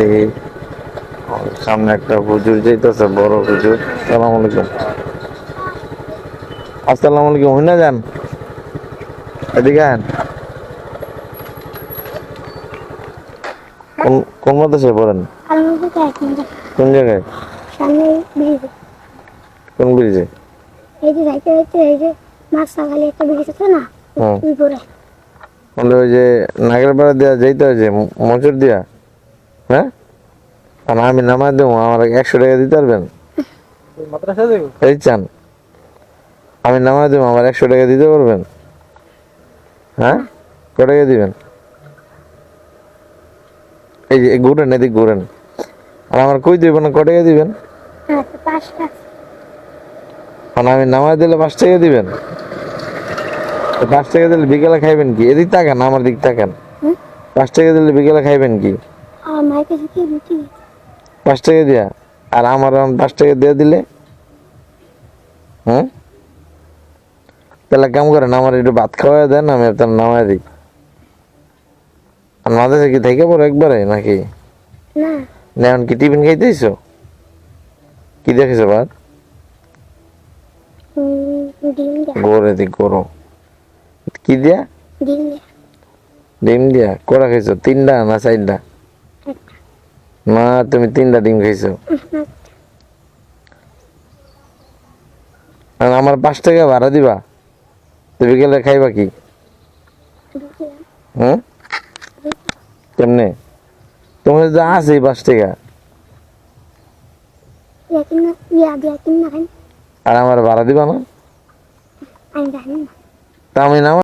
দেখি সামনে একটা হুজুর যাইতেছে, বড় হুজুর। সালাম আলাইকুম। আসসালামু আলাইকুম। হই না যান, এদিকে আন। কোন মাদ্রাসায় পড়েন? কোন জায়গায়? কোন ব্রিজে? ওই যে নাগেরপাড়া দিয়া যাইতে হয় যে মজুর দিয়া, হ্যাঁ? আর আমি নামাজ দেবো, আমার 100 টাকা দিতে পারবেন? এই চান আমি নামাজ দেবো, আমার 100 টাকা দিতে পারবেন? হ্যাঁ, ক টাকা দিবেন? এই যে ঘুরেন, এদিক ঘুরেন। আর আমার কই দিবেন, ক টাকা দিবেন? আমি নামাজ দিলে 5 টাকা দিবেন? 5 টাকা দিলে বিকেলে খাইবেন কি? এদিক তাকান, আমার দিক তাকান। 5 টাকা দিলে বিকেলে খাইবেন কি? 5 টাকা দিয়া। আর আমার 5 টাকা দিয়ে দিলে, হুম, তাহলে কেমন করেন, আমার একটু ভাত খাওয়াই দেন, আমি আপনার নামাই দিই। আর মাঝে কি থেকে পড়ো একবারে নাকি? না, এখন কি টিফিন খাইতেছো? কি দেখেছো ভাত? গড়ে দি গরো কি দিয়া? ডিম দিয়া কড়া খাইছো? 3টা না 4টা? না, তুমি 3টা ডিম খাইছো। আর আমার 5 টাকা ভাড়া দিবা, তো বিকেলে খাইবা কি? হুম, কেমনে? তোমার যা আছে 5 টাকা, আর আমার ভাড়া দিবা না? তা আমি নামা